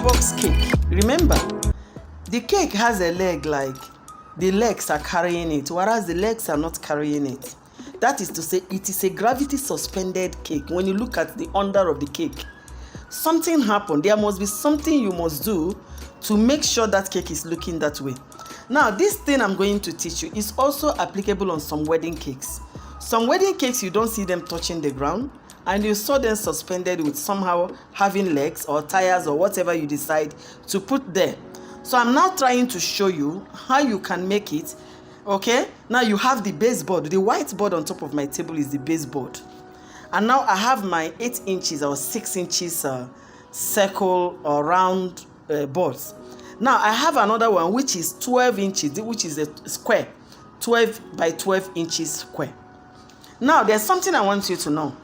box cake. Remember, the cake has a leg, like the legs are carrying it, whereas the legs are not carrying it. That is to say, it is a gravity suspended cake. When you look at the under of the cake, something happened. There must be something you must do to make sure that cake is looking that way. Now, this thing I'm going to teach you is also applicable on some wedding cakes. Some wedding cakes, you don't see them touching the ground, and you saw them suspended with somehow having legs or tires or whatever you decide to put there. So I'm now trying to show you how you can make it. Okay, now you have the baseboard. The white board on top of my table is the baseboard. And now I have my 8 inches or 6 inches circle or round boards. Now I have another one which is 12 inches, which is a square, 12 by 12 inches square. Now there's something I want you to know.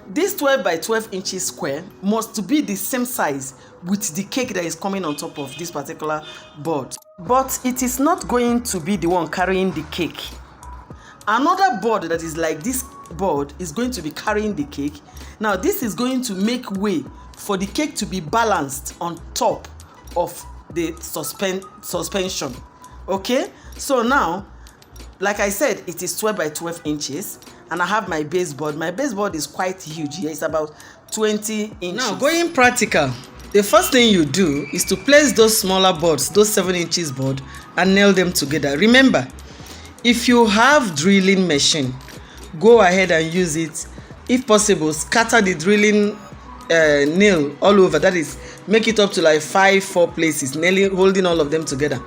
This 12 by 12 inches square must be the same size with the cake that is coming on top of this particular board. But it is not going to be the one carrying the cake. Another board that is like this board is going to be carrying the cake. Now this is going to make way for the cake to be balanced on top of the suspension. Okay, so now, like I said, it is 12 by 12 inches, and I have my baseboard. My baseboard is quite huge here. It's about 20 inches. Now, going practical, the first thing you do is to place those smaller boards, those 7 inches board, and nail them together. Remember, if you have drilling machine, go ahead and use it. If possible, scatter the drilling nail all over. That is, make it up to like 4 places, holding all of them together.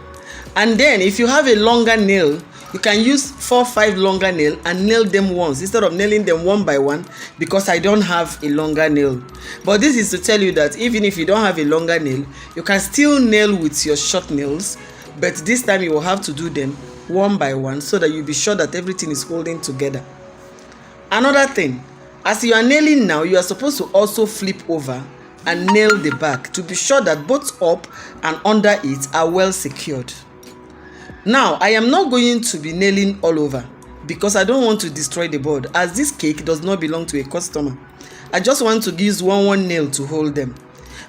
And then if you have a longer nail, you can use 4-5 longer nail and nail them once instead of nailing them one by one, because I don't have a longer nail. But this is to tell you that even if you don't have a longer nail, you can still nail with your short nails, but this time you will have to do them one by one so that you'll be sure that everything is holding together. Another thing, as you are nailing now, you are supposed to also flip over and nail the back to be sure that both up and under it are well secured. Now, I am not going to be nailing all over because I don't want to destroy the board, as this cake does not belong to a customer. I just want to use one nail to hold them.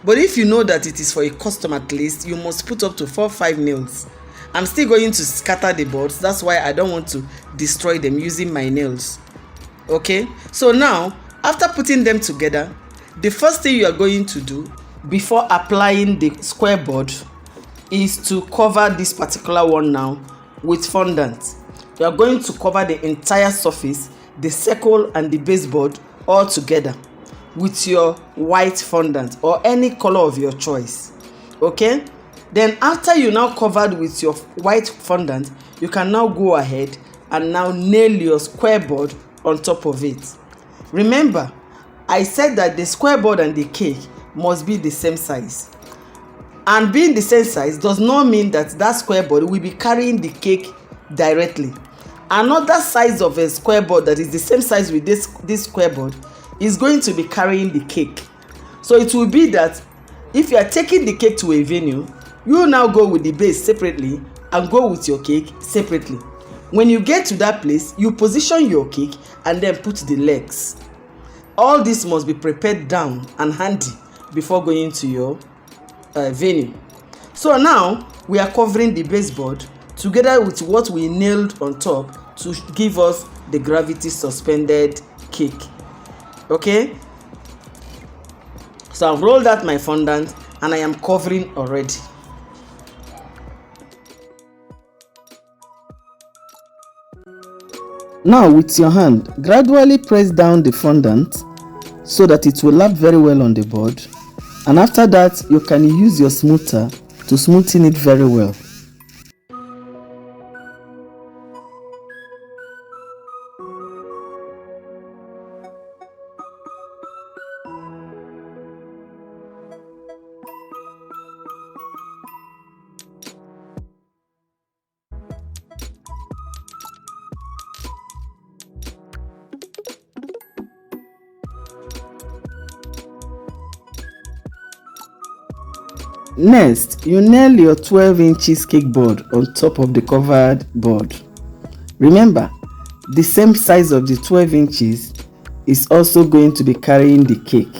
But if you know that it is for a customer at least, you must put up to 4-5 nails. I'm still going to scatter the boards. That's why I don't want to destroy them using my nails. Okay, so now after putting them together, the first thing you are going to do before applying the square board is to cover this particular one now with fondant. You are going to cover the entire surface, the circle and the baseboard all together with your white fondant or any color of your choice. Okay, then after you now covered with your white fondant, you can now go ahead and now nail your square board on top of it. Remember, I said that the square board and the cake must be the same size. And being the same size does not mean that that square board will be carrying the cake directly. Another size of a square board that is the same size with this square board is going to be carrying the cake. So it will be that if you are taking the cake to a venue, you now go with the base separately and go with your cake separately. When you get to that place, you position your cake and then put the legs. All this must be prepared down and handy before going to your venue. So now we are covering the baseboard together with what we nailed on top to give us the gravity suspended cake. Okay, so I've rolled out my fondant and I am covering already. Now with your hand, gradually press down the fondant so that it will lap very well on the board, and after that you can use your smoother to smoothen it very well. Next, you nail your 12 inches cake board on top of the covered board. Remember, the same size of the 12 inches is also going to be carrying the cake.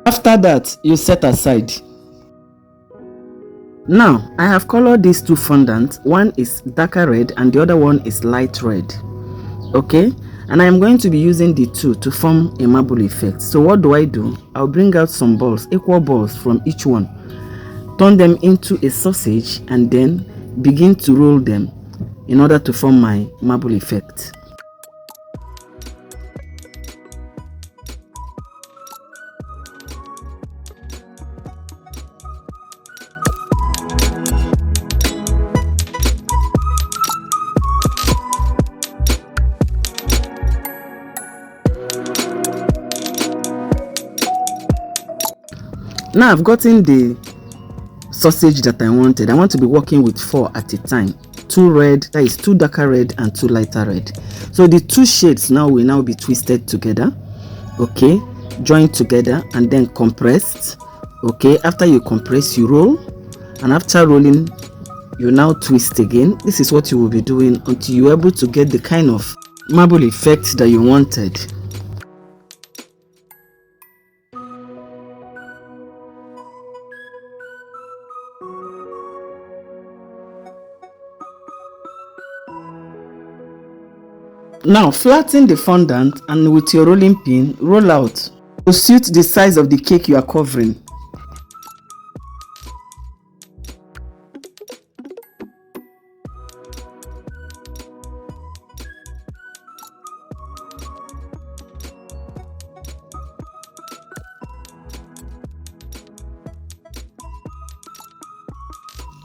After that, you set aside. Now, I have colored these two fondants. One is darker red and the other one is light red. Okay, and I am going to be using the two to form a marble effect. So what do? I'll bring out some balls, equal balls from each one, turn them into a sausage, and then begin to roll them in order to form my marble effect. Now I've gotten the sausage that I wanted. I want to be working with 4 at a time. 2 red, that is 2 darker red and 2 lighter red. So the 2 shades now will now be twisted together. Okay, joined together and then compressed. Okay, after you compress, you roll, and after rolling, you now twist again. This is what you will be doing until you're able to get the kind of marble effect that you wanted. Now flatten the fondant and with your rolling pin, roll out to suit the size of the cake you are covering.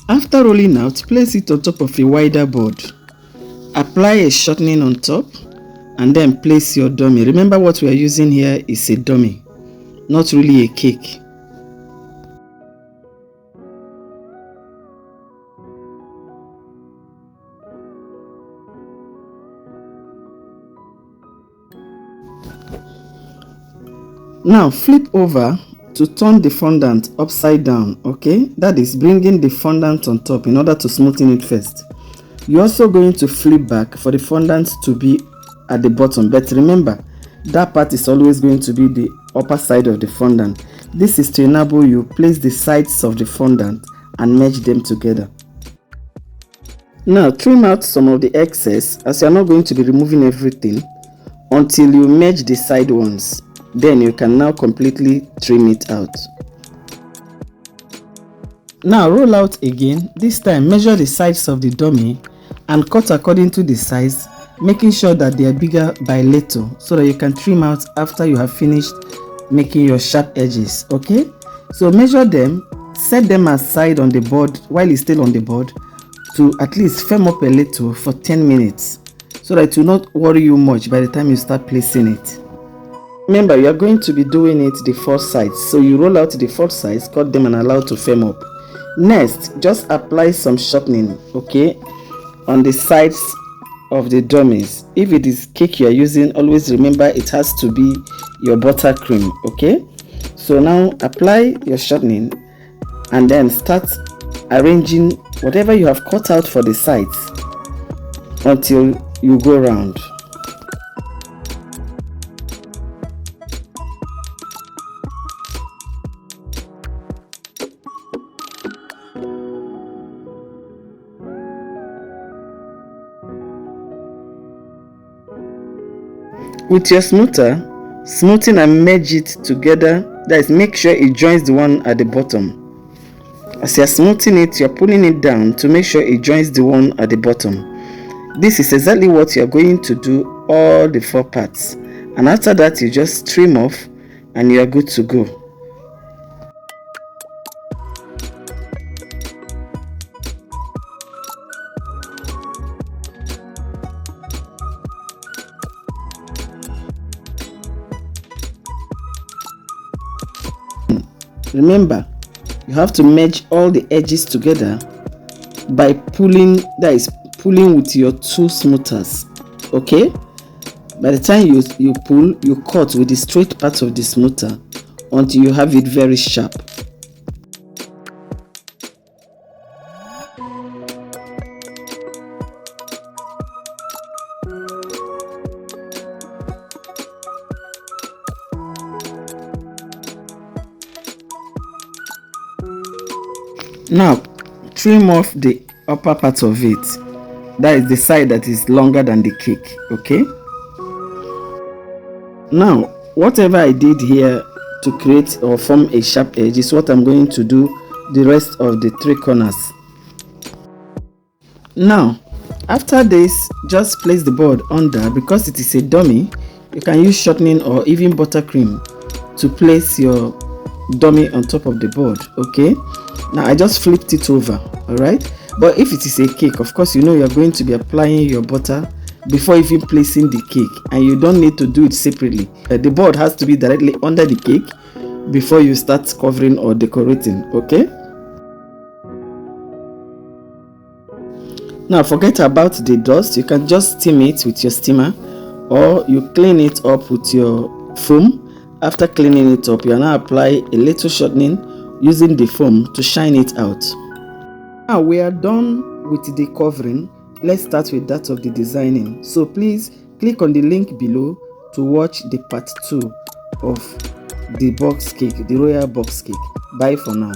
After rolling out, place it on top of a wider board. Apply a shortening on top and then place your dummy. Remember, what we are using here is a dummy, not really a cake. Now flip over to turn the fondant upside down. Okay, that is bringing the fondant on top in order to smoothen it first. You're also going to flip back for the fondant to be at the bottom, but remember, that part is always going to be the upper side of the fondant. This is to enable you place the sides of the fondant and merge them together. Now trim out some of the excess, as you are not going to be removing everything until you merge the side ones. Then you can now completely trim it out. Now roll out again. This time measure the sides of the dummy and cut according to the size, making sure that they are bigger by little so that you can trim out after you have finished making your sharp edges. Okay, so measure them, set them aside on the board while it's still on the board to at least firm up a little for 10 minutes so that it will not worry you much by the time you start placing it. Remember, you are going to be doing it the 4 sides, so you roll out the 4 sides, cut them and allow to firm up. Next, just apply some shortening, okay, on the sides of the dummies. If it is cake you are using, always remember it has to be your buttercream. Okay, so now apply your shortening and then start arranging whatever you have cut out for the sides until you go round. With your smoother, smoothing and merge it together. That is, make sure it joins the one at the bottom. As you are smoothing it, you are pulling it down to make sure it joins the one at the bottom. This is exactly what you are going to do all the 4 parts, and after that you just trim off and you are good to go. Remember, you have to merge all the edges together by pulling, that is pulling with your 2 smoothers. Okay, by the time you pull, you cut with the straight part of the smoother until you have it very sharp. Now trim off the upper part of it, that is the side that is longer than the cake. Okay, now whatever I did here to create or form a sharp edge is what I'm going to do the rest of the 3 corners. Now after this, just place the board under. Because it is a dummy, you can use shortening or even buttercream to place your dummy on top of the board. Okay, now I just flipped it over. All right, but if it is a cake, of course, you know you're going to be applying your butter before even placing the cake, and you don't need to do it separately. The board has to be directly under the cake before you start covering or decorating. Okay, now forget about the dust. You can just steam it with your steamer, or you clean it up with your foam. After cleaning it up, you now apply a little shortening using the foam to shine it out. Now we are done with the covering. Let's start with that of the designing. So please click on the link below to watch the part 2 of the box cake, the royal box cake. Bye for now.